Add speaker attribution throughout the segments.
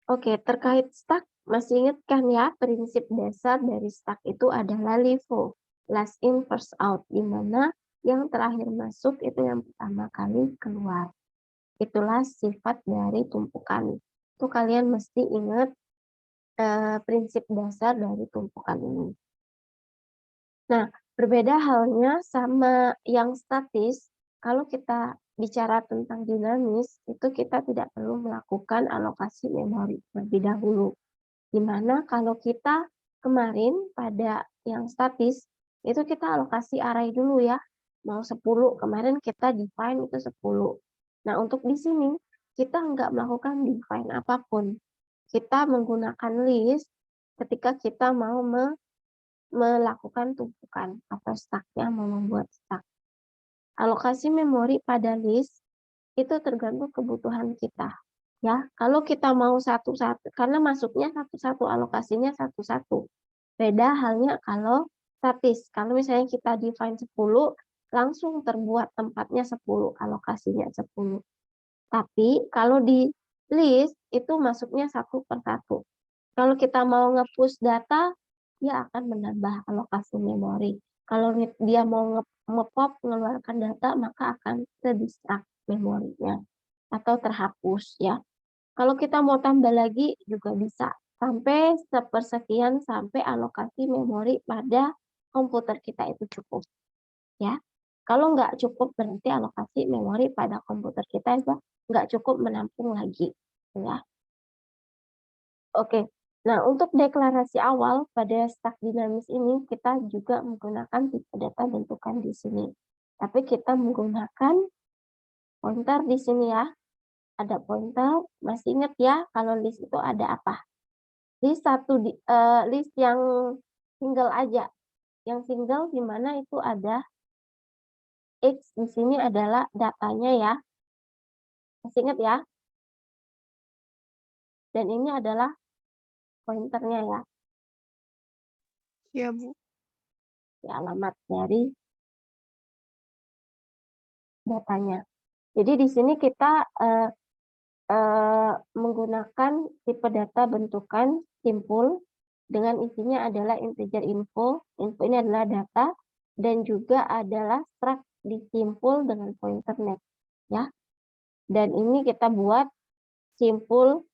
Speaker 1: Oke, terkait stuck, masih ingat kan ya, prinsip dasar dari stuck itu adalah LIFO, last in first out, di mana yang terakhir masuk itu yang pertama kali keluar. Itulah sifat dari tumpukan. Itu kalian mesti ingat prinsip dasar dari tumpukan ini. Nah, berbeda halnya sama yang statis, kalau kita bicara tentang dinamis, itu kita tidak perlu melakukan alokasi memori terlebih dahulu. Di mana kalau kita kemarin pada yang statis, itu kita alokasi array dulu ya. Mau 10, kemarin kita define itu 10. Nah, untuk di sini, kita nggak melakukan define apapun. Kita menggunakan list ketika kita mau melakukan tumpukan atau stuck-nya, mau membuat stuck. Alokasi memori pada list itu tergantung kebutuhan kita. Ya, kalau kita mau satu-satu, karena masuknya satu-satu, alokasinya satu-satu. Beda halnya kalau statis. Kalau misalnya kita define 10, langsung terbuat tempatnya 10, alokasinya 10. Tapi kalau di list itu masuknya satu per satu. Kalau kita mau nge-push data, dia akan menambah alokasi memori. Kalau dia mau nge-pop, mengeluarkan data, maka akan terdistract memorinya atau terhapus ya. Kalau kita mau tambah lagi juga bisa, sampai sepersekian sampai alokasi memori pada komputer kita itu cukup ya. Kalau nggak cukup berarti alokasi memori pada komputer kita itu nggak cukup menampung lagi ya. Oke, nah untuk deklarasi awal pada stuck dinamis ini kita juga menggunakan tipe data bentukan di sini. Tapi kita menggunakan pointer di sini ya. Ada pointer, masih ingat ya kalau list itu ada apa? List list yang single aja. Yang single di mana itu ada X, di sini adalah datanya ya. Masih ingat ya? Dan ini adalah pointernya ya.
Speaker 2: Ya, Bu.
Speaker 1: Ya, alamat dari datanya. Jadi di sini kita menggunakan tipe data bentukan simpul dengan isinya adalah integer info. Info ini adalah data dan juga adalah struct disimpul dengan pointer next ya. Dan ini kita buat simpul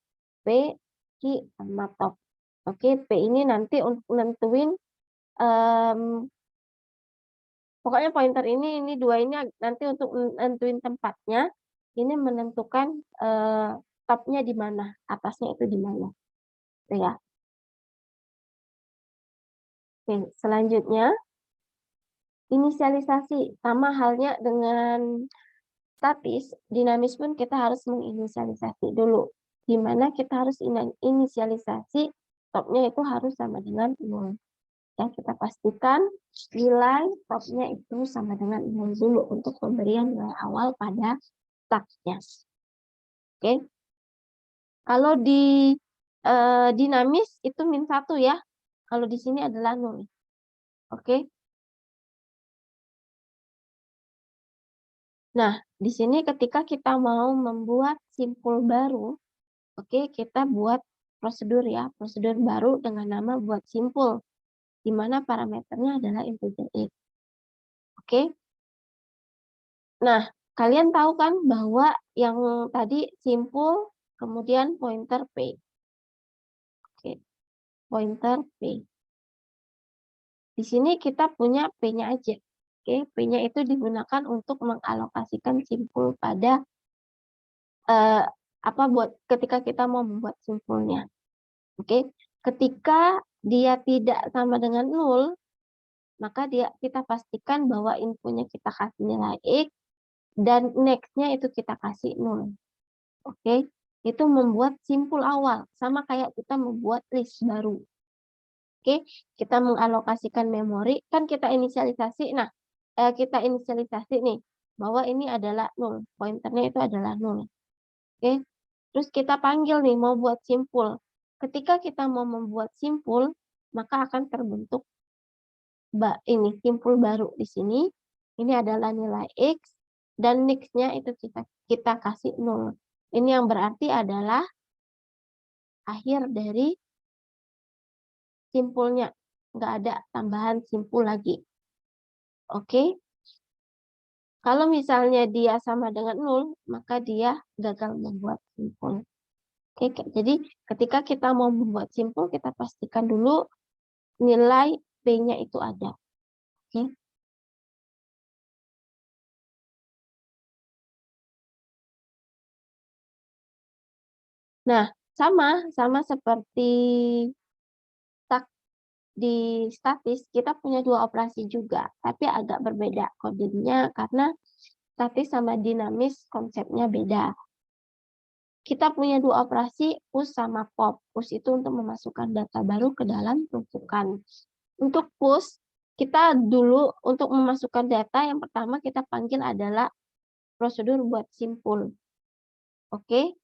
Speaker 1: P, Q, sama top. Oke, P ini nanti untuk nentuin pokoknya pointer ini dua ini nanti untuk nentuin tempatnya. Ini menentukan topnya di mana, atasnya itu di mana. Tuh ya. Oke, selanjutnya inisialisasi, sama halnya dengan statis, dinamis pun kita harus menginisialisasi dulu. Di mana kita harus inisialisasi topnya itu harus sama dengan 0. Ya, kita pastikan nilai topnya itu sama dengan 0 dulu untuk pemberian nilai awal pada stucknya. Oke. Kalau di dinamis itu -1 ya. Kalau di sini adalah 0. Oke. Nah, di sini ketika kita mau membuat simpul baru, oke, kita buat prosedur ya, prosedur baru dengan nama buat simpul, di mana parameternya adalah integer X. Oke. Nah, kalian tahu kan bahwa yang tadi simpul, kemudian pointer P. Oke, pointer P. Di sini kita punya P-nya aja. Oke, P-nya itu digunakan untuk mengalokasikan simpul pada buat ketika kita mau membuat simpulnya. Oke, ketika dia tidak sama dengan 0, maka kita pastikan bahwa infonya kita kasih nilai X dan next-nya itu kita kasih 0. Oke, itu membuat simpul awal, sama kayak kita membuat list baru. Oke, kita mengalokasikan memori, kan kita inisialisasi. Nah, kita inisialisasi nih, bahwa ini adalah 0, pointernya itu adalah 0. Oke, terus kita panggil nih, mau buat simpul. Ketika kita mau membuat simpul, maka akan terbentuk simpul baru di sini. Ini adalah nilai X, dan next-nya itu kita kasih 0. Ini yang berarti adalah akhir dari simpulnya. Nggak ada tambahan simpul lagi. Oke. Kalau misalnya dia sama dengan 0, maka dia gagal membuat simpul. Oke, jadi ketika kita mau membuat simpul, kita pastikan dulu nilai P-nya itu ada. Oke. Nah, sama seperti di statis, kita punya 2 operasi juga, tapi agak berbeda kodenya karena statis sama dinamis konsepnya beda. Kita punya 2 operasi, push sama pop. Push itu untuk memasukkan data baru ke dalam tumpukan. Untuk push, kita dulu untuk memasukkan data, yang pertama kita panggil adalah prosedur buat simpul. Oke.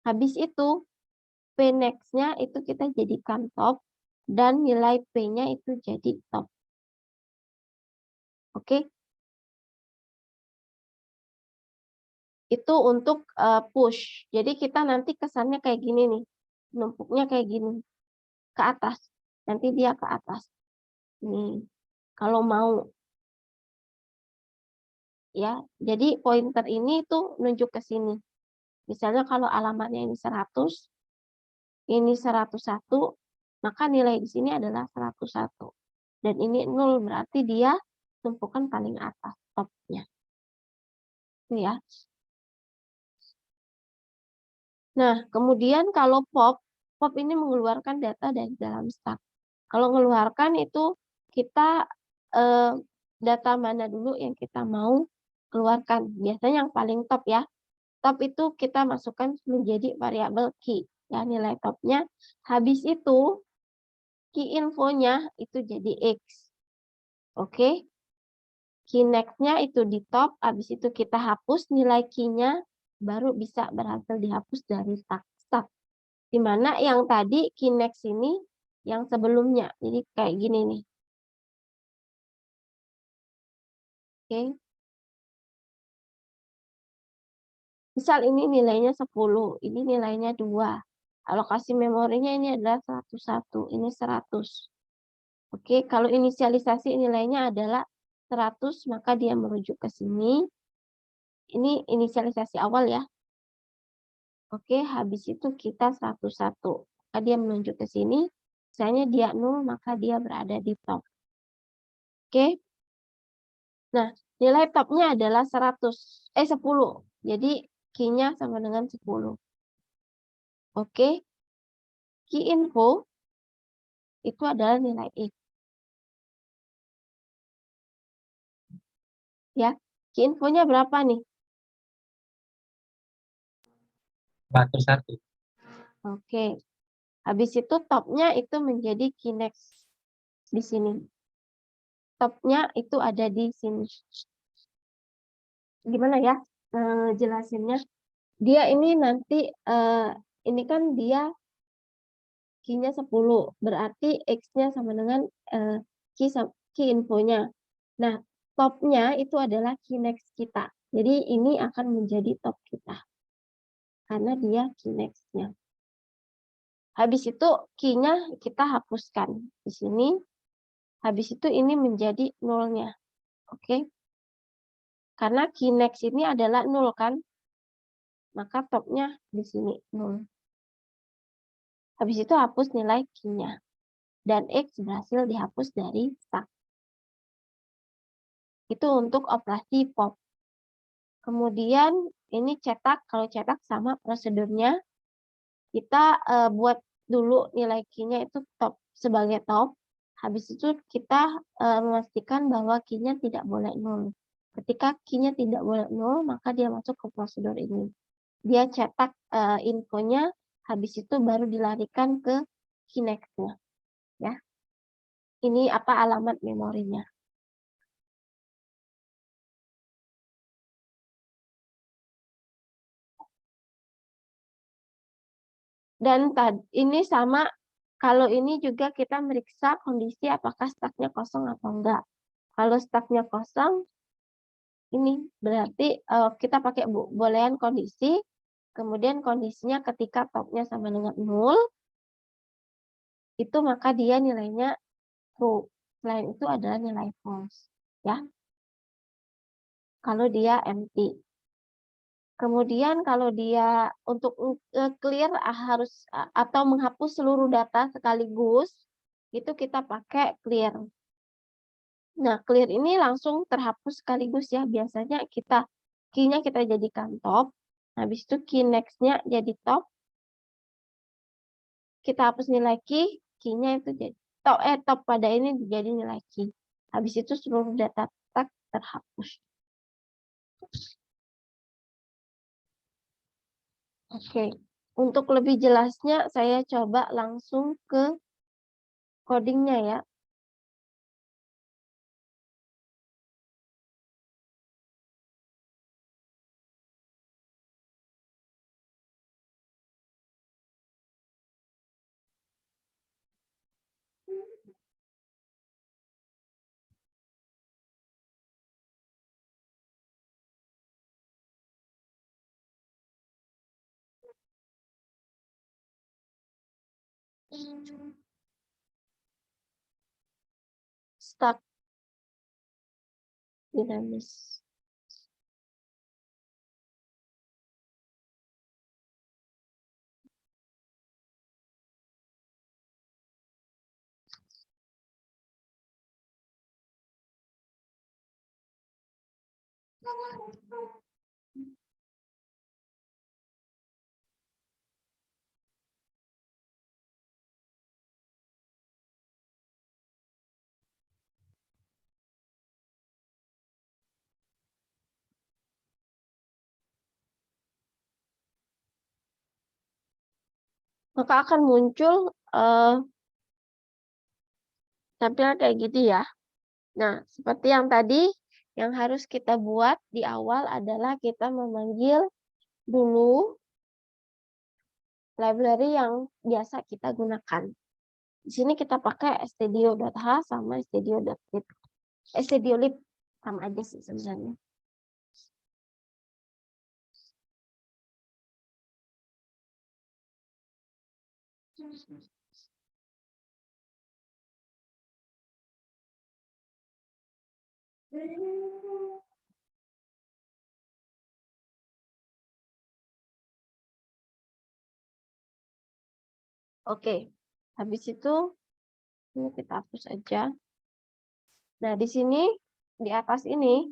Speaker 1: Habis itu, P next-nya itu kita jadikan top, dan nilai P-nya itu jadi top. Oke. Itu untuk push. Jadi kita nanti kesannya kayak gini nih. Numpuknya kayak gini. Ke atas. Nanti dia ke atas. Nih. Kalau mau. Ya. Jadi pointer ini tuh nunjuk ke sini. Misalnya kalau alamatnya ini 100, ini 101, maka nilai di sini adalah 101. Dan ini 0, berarti dia tumpukan paling atas, topnya. Itu ya. Nah, kemudian kalau pop ini mengeluarkan data dari dalam stack. Kalau mengeluarkan itu kita data mana dulu yang kita mau keluarkan. Biasanya yang paling top ya. Top itu kita masukkan menjadi variabel key. Ya, nilai topnya. Habis itu key infonya itu jadi X. Oke. Key next-nya itu di top. Habis itu kita hapus nilai key-nya. Baru bisa berhasil dihapus dari stack. Di mana yang tadi key next ini yang sebelumnya. Jadi kayak gini nih. Oke. Misal ini nilainya 10, ini nilainya 2. Alokasi memorinya ini adalah 101, ini 100. Oke, kalau inisialisasi nilainya adalah 100, maka dia merujuk ke sini. Ini inisialisasi awal ya. Oke, habis itu kita 101. Maka dia menunjuk ke sini. Misalnya dia 0, maka dia berada di top. Oke. Nah, nilai topnya adalah 10. Jadi, key-nya sama dengan 10. Oke. Key info itu adalah nilai X. Ya, key infonya berapa nih?
Speaker 3: 101.
Speaker 1: Oke. Habis itu topnya itu menjadi key next di sini. Topnya itu ada di sini. Gimana ya jelasinnya? Dia ini nanti, ini kan dia key-nya 10. Berarti X-nya sama dengan key infonya. Nah, topnya itu adalah key next kita. Jadi ini akan menjadi top kita. Karena dia key next-nya. Habis itu key-nya kita hapuskan di sini. Habis itu ini menjadi 0-nya. Oke. Karena key next ini adalah 0 kan? Maka topnya di sini 0. Habis itu hapus nilai key-nya. Dan X berhasil dihapus dari stack. Itu untuk operasi pop. Kemudian ini cetak. Kalau cetak sama prosedurnya. Kita buat dulu nilai key-nya itu top sebagai top. Habis itu kita memastikan bahwa key-nya tidak boleh 0. Ketika key-nya tidak boleh 0, maka dia masuk ke prosedur ini. Dia cetak infonya, habis itu baru dilarikan ke key next-nya. Ya. Ini apa alamat memorinya. Dan ini sama, kalau ini juga kita meriksa kondisi apakah stacknya kosong atau enggak. Kalau stacknya kosong, ini berarti kita pakai boolean kondisi. Kemudian kondisinya ketika topnya sama dengan 0, itu maka dia nilainya true. Selain itu adalah nilai false. Ya. Kalau dia empty. Kemudian kalau dia untuk clear harus atau menghapus seluruh data sekaligus, itu kita pakai clear. Nah, clear ini langsung terhapus sekaligus ya. Biasanya key-nya kita jadikan top. Habis itu key next-nya jadi top. Kita hapus nilai key-nya itu jadi top pada ini jadi nilai key. Habis itu seluruh data tag terhapus. Oke, untuk lebih jelasnya saya coba langsung ke codingnya ya. Stack dinamis. Maka akan muncul tampilan kayak gitu ya. Nah, seperti yang tadi, yang harus kita buat di awal adalah kita memanggil dulu library yang biasa kita gunakan. Di sini kita pakai stdio.h sama stdio.lib. Stdio.lib sama aja sih sebenarnya. Oke, habis itu ini kita hapus aja. Nah, di sini, di atas ini,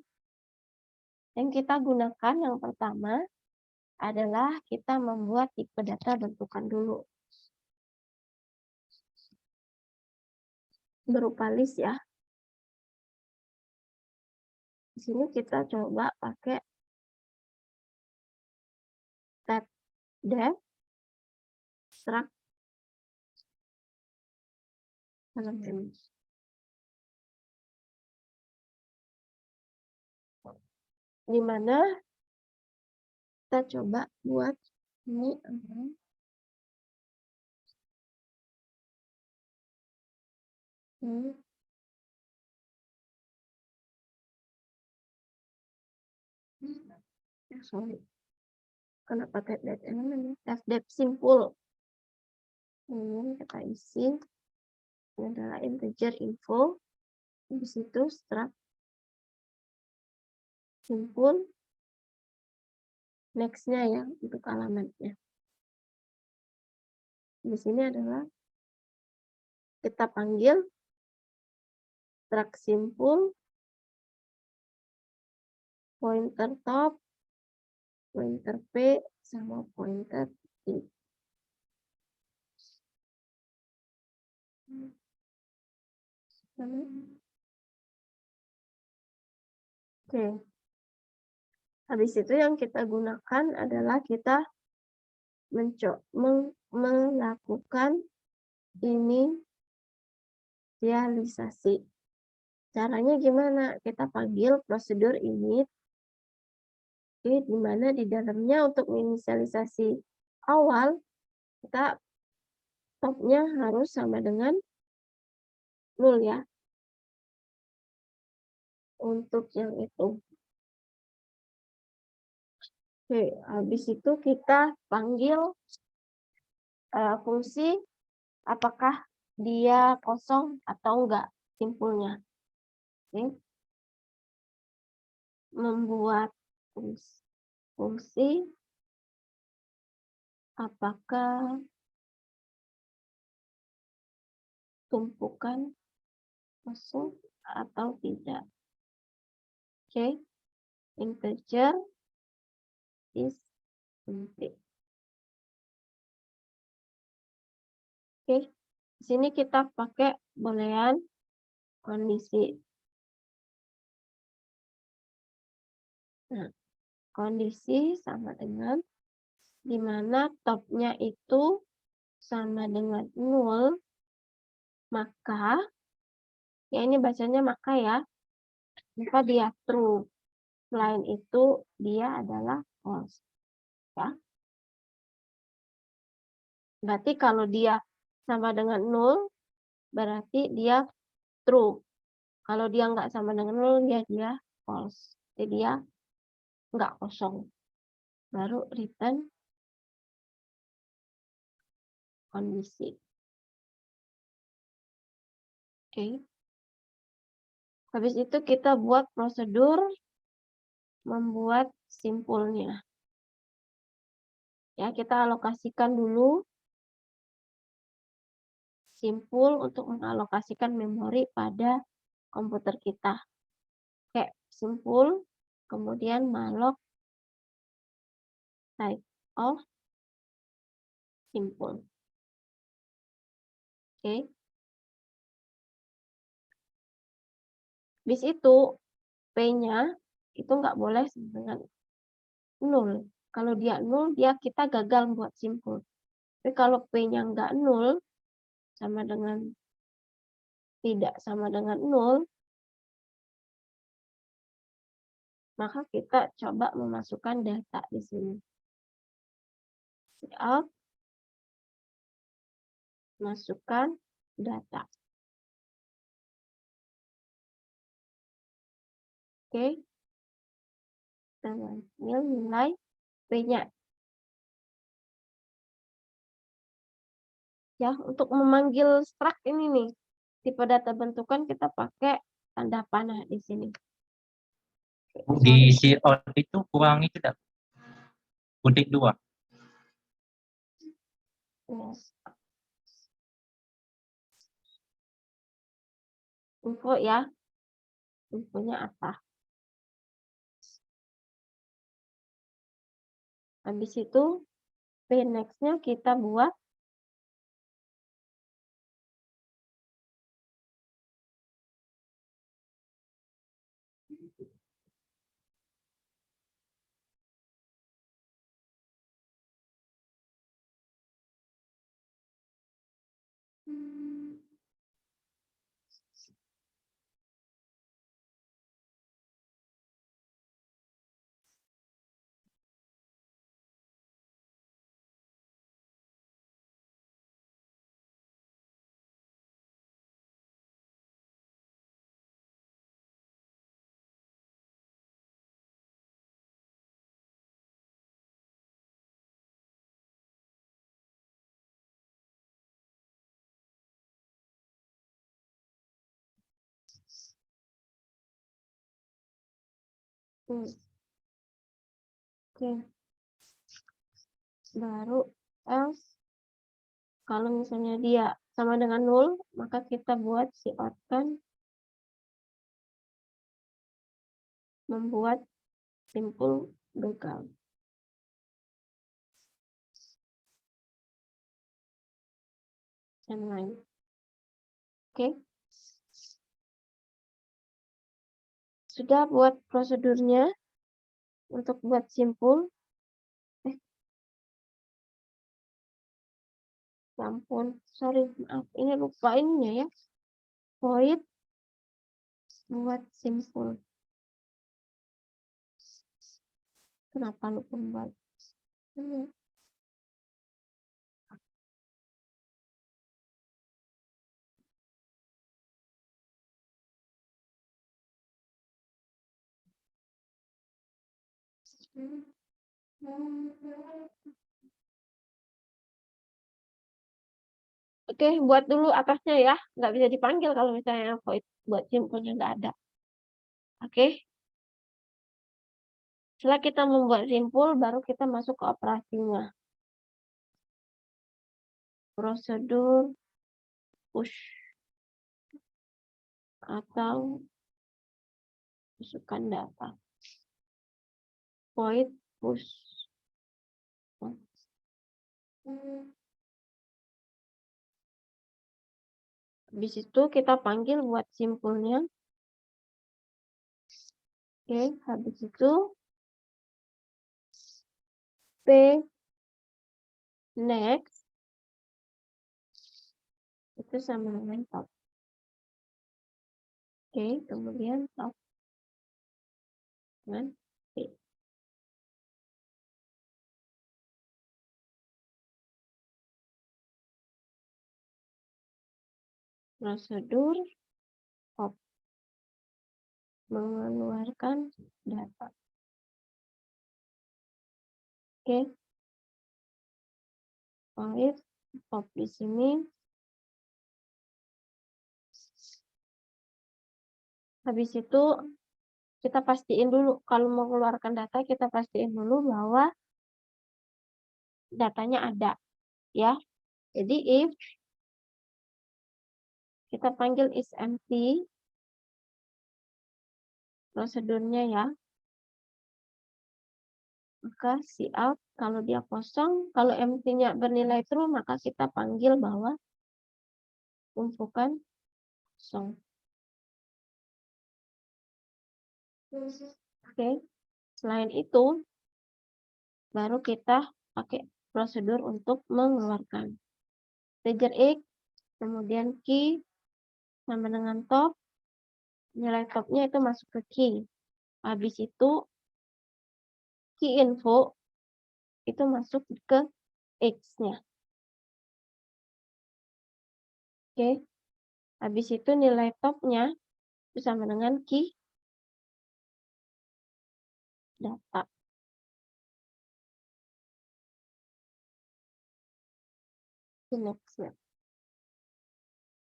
Speaker 1: yang kita gunakan yang pertama adalah kita membuat tipe data bentukan dulu. Berupa list ya. Di sini kita coba pakai tab def struct element. Di mana kita coba buat ini sorry. Kenapa tab def element? Tab def simpul. Ini kita isi. Ini adalah integer info. Di situ struct simpul. Next-nya ya untuk alamatnya. Di sini adalah kita panggil struct simpul pointer top, pointer P, sama pointer T. Oke. Habis itu yang kita gunakan adalah kita melakukan inisialisasi. Caranya gimana? Kita panggil prosedur init, di mana di dalamnya untuk menginisialisasi awal, kita topnya harus sama dengan 0 ya. Untuk yang itu. Oke, habis itu kita panggil fungsi apakah dia kosong atau enggak simpulnya. Oke. Membuat fungsi apakah tumpukan kosong atau tidak. Oke. Integer is empty. Oke. Di sini kita pakai boolean kondisi. Nah, kondisi sama dengan di mana topnya itu sama dengan 0, maka, ya ini bacanya maka ya, maka dia true. Selain itu, dia adalah false. Ya. Berarti kalau dia sama dengan 0, berarti dia true. Kalau dia nggak sama dengan 0, dia false. Jadi dia nggak kosong. Baru return kondisi. Oke. Habis itu kita buat prosedur membuat simpulnya. Ya, kita alokasikan dulu simpul untuk mengalokasikan memori pada komputer kita. Kayak simpul, kemudian malloc type of simpul. Oke. Habis itu P-nya itu nggak boleh dengan 0. Kalau dia 0, kita gagal buat simpul. Tapi kalau P-nya nggak 0, sama dengan tidak sama dengan 0, maka kita coba memasukkan data di sini. Cout, masukkan data. Oke. Kita ambil nilai P-nya. Ya, untuk memanggil struct ini nih, tipe data bentukan kita pakai tanda panah di sini.
Speaker 3: Di cout itu kurang itu tidak kutip 2.
Speaker 1: Yes. Info ya. Infonya apa? Habis itu P next-nya kita buat Oke. Baru else kalau misalnya dia sama dengan 0, maka kita buat cout kan membuat simpul gagal. Dan lain. Oke. Sudah buat prosedurnya untuk buat simpul. Ya ampun, sorry, maaf, ini lupa ininya ya. Void buat simpul. Kenapa lupa buat? Oke, buat dulu atasnya ya, nggak bisa dipanggil kalau misalnya void buat simpulnya nggak ada. Oke. Setelah kita membuat simpul, baru kita masuk ke operasinya. Prosedur push atau masukkan data. Void push. Habis itu kita panggil buat simpulnya. Oke, habis itu P next itu sama dengan top. Oke, kemudian top dengan P. Prosedur top mengeluarkan data. Oke. Void top di sini. Habis itu kita pastiin dulu kalau mau keluarkan data, kita pastiin dulu bahwa datanya ada ya. Jadi if kita panggil is empty prosedurnya ya, maka cout kalau dia kosong, kalau empty-nya bernilai true, maka kita panggil bahwa tumpukan kosong. Oke, selain itu baru kita pakai prosedur untuk mengeluarkan trigger X, kemudian key sama dengan top, nilai topnya itu masuk ke key. Habis itu key info itu masuk ke X-nya. Oke. Habis itu nilai topnya itu sama dengan key data. Next-nya.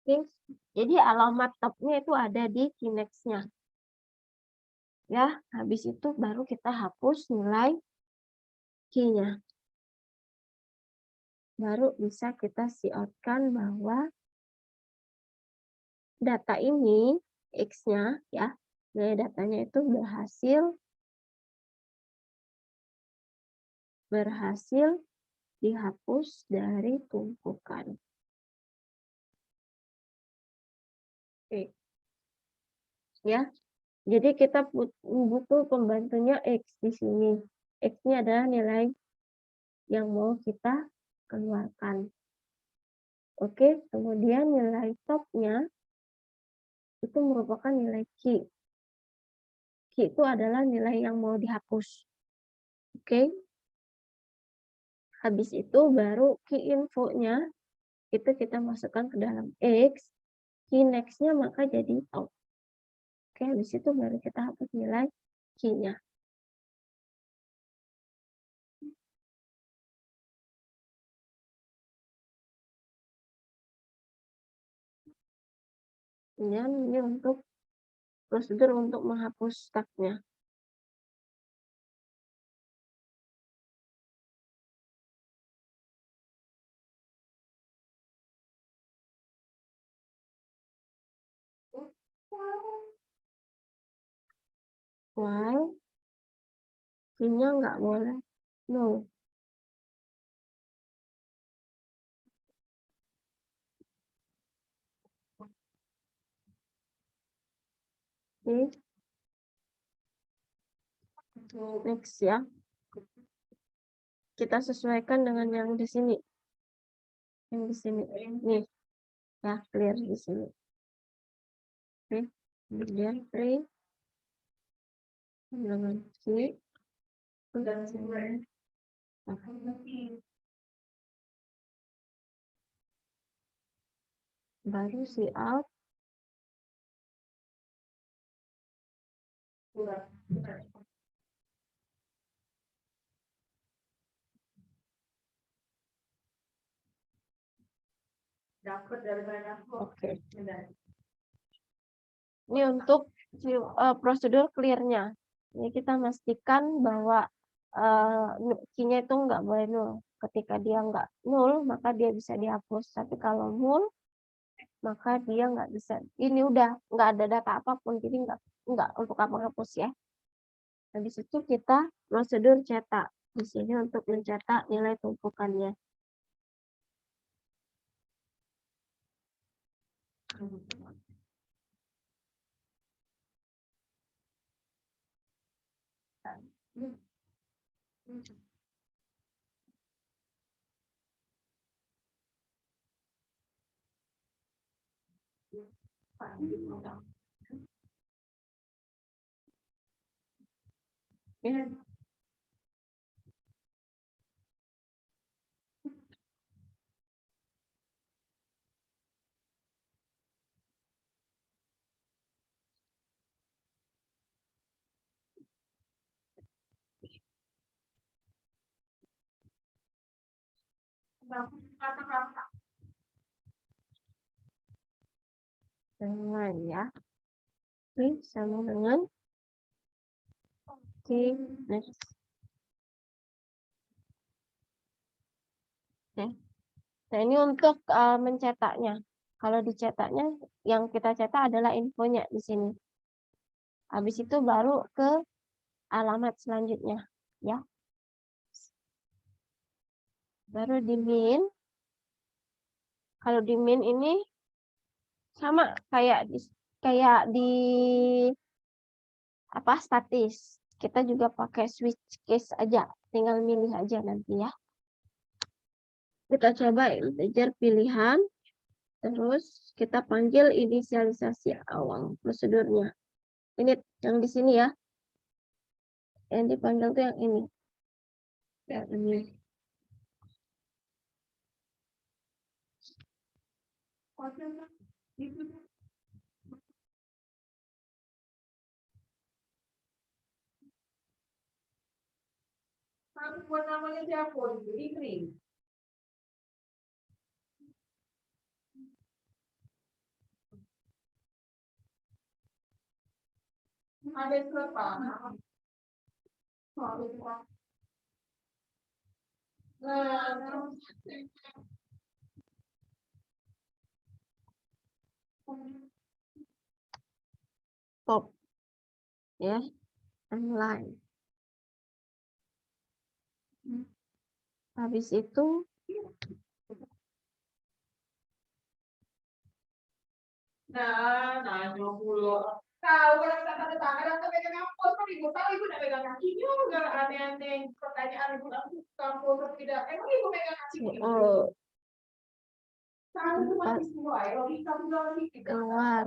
Speaker 1: Oke. Jadi alamat topnya itu ada di Kinex-nya. Ya, habis itu baru kita hapus nilai key-nya. Baru bisa kita cout-kan bahwa data ini, X-nya ya, nilai datanya itu berhasil dihapus dari tumpukan. Oke. Ya, jadi kita butuh pembantunya X di sini. X-nya adalah nilai yang mau kita keluarkan. Oke, kemudian nilai top-nya itu merupakan nilai key. Key itu adalah nilai yang mau dihapus. Oke. Habis itu baru key info-nya itu kita masukkan ke dalam X. Key next-nya maka jadi top. Oke, habis itu baru kita hapus nilai key-nya. Dan ini untuk prosedur untuk menghapus stack-nya. While key-nya nggak boleh no. Oke. Next ya. Kita sesuaikan dengan yang di sini. Yang di sini. Nih. Ya, clear di sini. Oke. Kemudian print dengan key. Baru cout. Oke. Ini untuk prosedur clear-nya. Ini kita pastikan bahwa key-nya itu nggak boleh nol. Ketika dia nggak nol, maka dia bisa dihapus. Tapi kalau nol, maka dia nggak bisa. Ini udah nggak ada data apapun, jadi nggak untuk apa hapus ya. Habis itu kita prosedur cetak. Di sini untuk mencetak nilai tumpukannya. Ya. Dengan ya. Oke, sama dengan oke, next. Oke. Nah, ini untuk mencetaknya. Kalau dicetaknya, yang kita cetak adalah infonya di sini. Habis itu baru ke alamat selanjutnya, ya. Baru di min. Kalau di min ini sama kayak di apa statis. Kita juga pakai switch case aja, tinggal milih aja nanti ya. Kita coba integer pilihan, terus kita panggil inisialisasi awal prosedurnya. Ini yang di sini ya. Yang dipanggil tuh yang ini. Yang ini.
Speaker 4: Buat namanya siapa? Dikri. Ada berapa?
Speaker 1: Top. Ya. Online. Habis itu
Speaker 4: Nah, 20. Tahu orang tak tanda tangan atau pegang kampus, kan ibu tahu ibu tidak pegang kaki juga, aneh-aneh pertanyaan ibu aku kampus tidak. Emang ibu pegang kaki? Tahu itu masih semua ya, logika bilang tidak.
Speaker 1: keluar.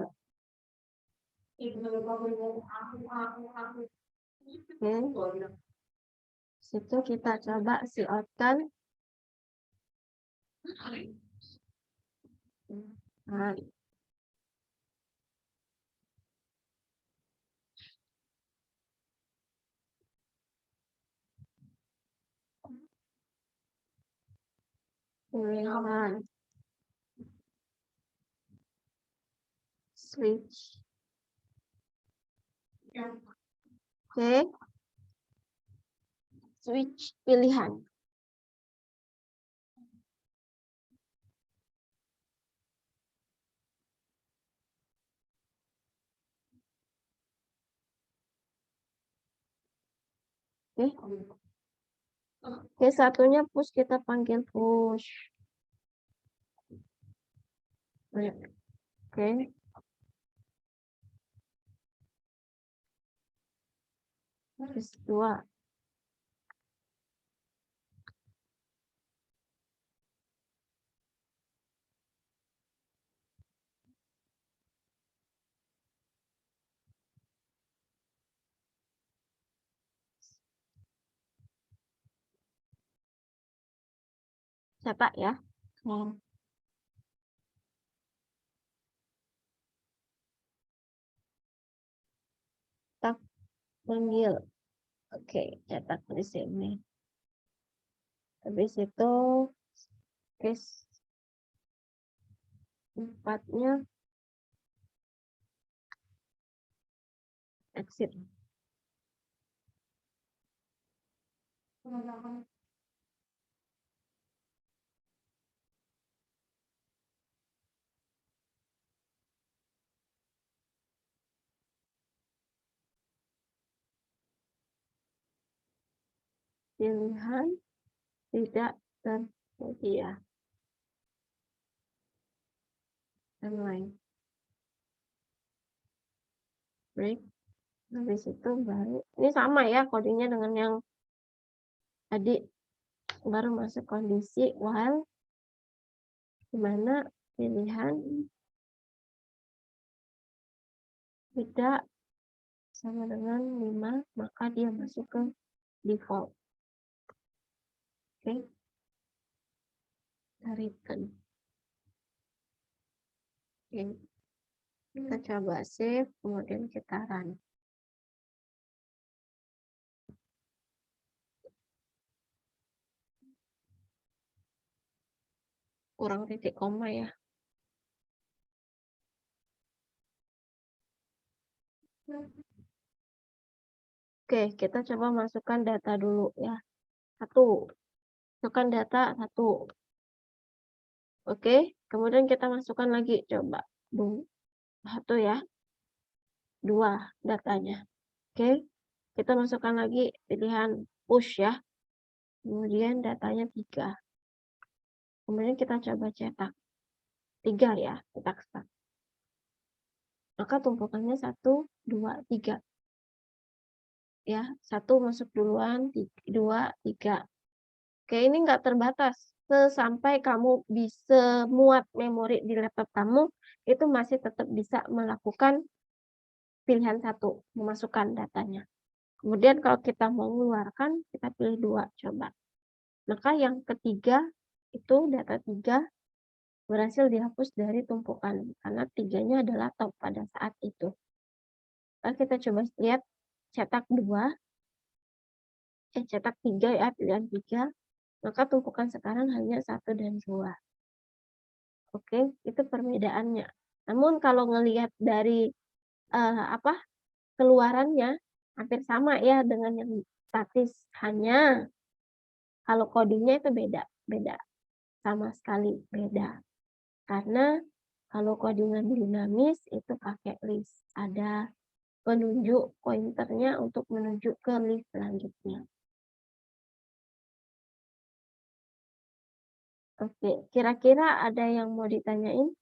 Speaker 4: Ibu aku.
Speaker 1: Oke. Situ kita coba si outkan. Nah, pilihan switch. Oke. Switch pilihan. Oke, satunya push, kita panggil push. Oke. Terus 2. Cetak ya. Kita panggil. Oke, cetak di sini. Habis itu case 4-nya exit. Pilihan tidak tersedia. Yang lain. Break. Habis itu baru. Ini sama ya kodenya dengan yang tadi. Baru masuk kondisi while. Dimana pilihan tidak sama dengan 5, maka dia masuk ke default. Oke. Return. Oke. Kita coba save, kemudian kita run. Kurang titik koma ya. Oke, kita coba masukkan data dulu ya. 1. Masukkan data 1. Oke, kemudian kita masukkan lagi, coba. 1 ya. 2 datanya. Oke, kita masukkan lagi pilihan push ya. Kemudian datanya 3. Kemudian kita coba cetak. 3 ya, cetak start. Maka tumpukannya 1, 2, 3. Ya, 1 masuk duluan, 2, 3. Oke, ini enggak terbatas. Sampai kamu bisa muat memori di laptop kamu, itu masih tetap bisa melakukan pilihan 1, memasukkan datanya. Kemudian kalau kita mau mengeluarkan, kita pilih 2, coba. Maka yang ketiga, itu data 3, berhasil dihapus dari tumpukan. Karena 3-nya adalah top pada saat itu. Lalu kita coba lihat, cetak 2, cetak 3 ya, pilihan 3. Maka tumpukan sekarang hanya 1 dan 2. Oke, itu perbedaannya. Namun kalau ngelihat dari keluarannya hampir sama ya dengan yang statis, hanya kalau codingnya itu beda sama sekali beda. Karena kalau codingan dinamis itu pakai list, ada penunjuk pointernya untuk menuju ke list selanjutnya. Oke, kira-kira ada yang mau ditanyain?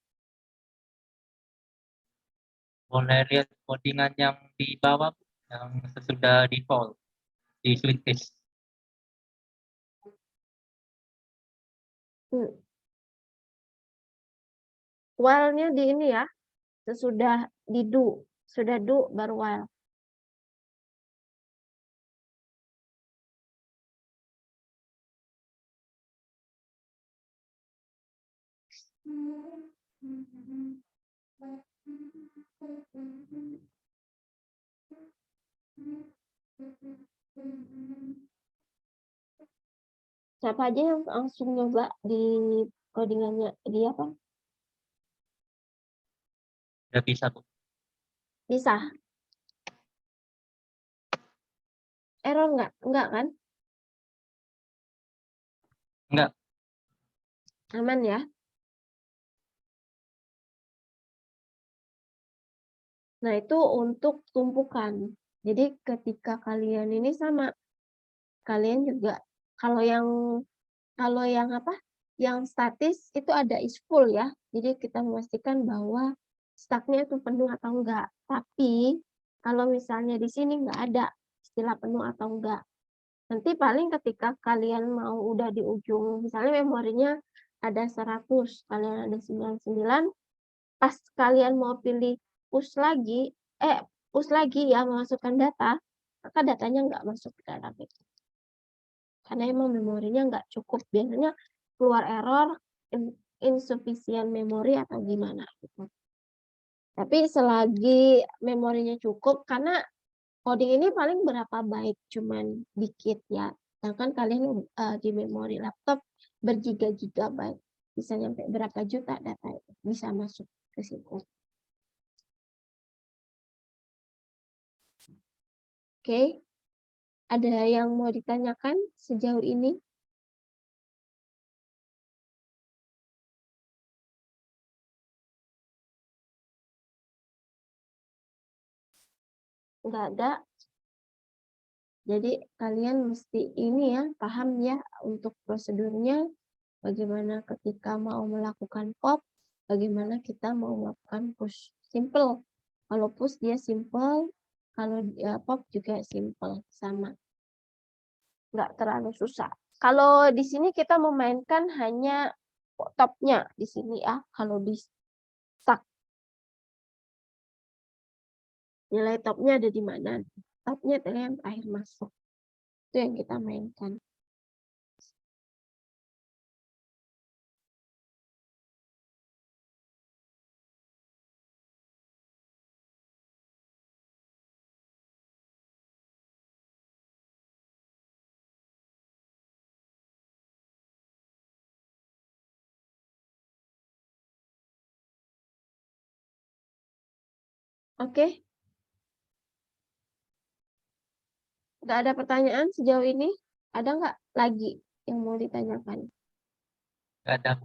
Speaker 3: Boleh lihat codingan yang di bawah, yang sesudah default di slick test.
Speaker 1: While-nya di ini ya, sesudah di do, sudah do baru while. Siapa aja yang langsung nyoba di codingannya di apa?
Speaker 3: Udah bisa, Bu.
Speaker 1: Bisa. Error enggak? Enggak kan?
Speaker 3: Enggak.
Speaker 1: Aman ya? Nah, itu untuk tumpukan. Jadi ketika kalian ini sama, kalian juga kalau yang apa? Yang statis itu ada is full ya. Jadi kita memastikan bahwa stacknya itu penuh atau enggak. Tapi kalau misalnya di sini enggak ada istilah penuh atau enggak. Nanti paling ketika kalian mau udah di ujung, misalnya memorinya ada 100, kalian ada 99, pas kalian mau pilih push lagi ya, memasukkan data, maka datanya nggak masuk ke dalam itu. Karena emang memorinya nggak cukup. Biasanya keluar error, insufficient memory atau gimana gitu. Tapi selagi memorinya cukup, karena coding ini paling berapa byte, cuman dikit ya. Sedangkan kalian di memori laptop bergiga-gigabyte, bisa nyampe berapa juta data itu. bisa masuk ke situ. Oke, ada yang mau ditanyakan sejauh ini? Nggak ada. Jadi kalian mesti ini ya, paham ya untuk prosedurnya, bagaimana ketika mau melakukan pop, bagaimana kita mau melakukan push. Simple. Kalau push dia simple, kalau dia pop juga simple, sama. Nggak terlalu susah. Kalau di sini kita memainkan hanya topnya di sini ya, kalau di stack. Nilai topnya ada di mana? Topnya adalah yang terakhir masuk. Itu yang kita mainkan. Oke. Nggak ada pertanyaan sejauh ini? Ada nggak lagi yang mau ditanyakan?
Speaker 3: Nggak ada.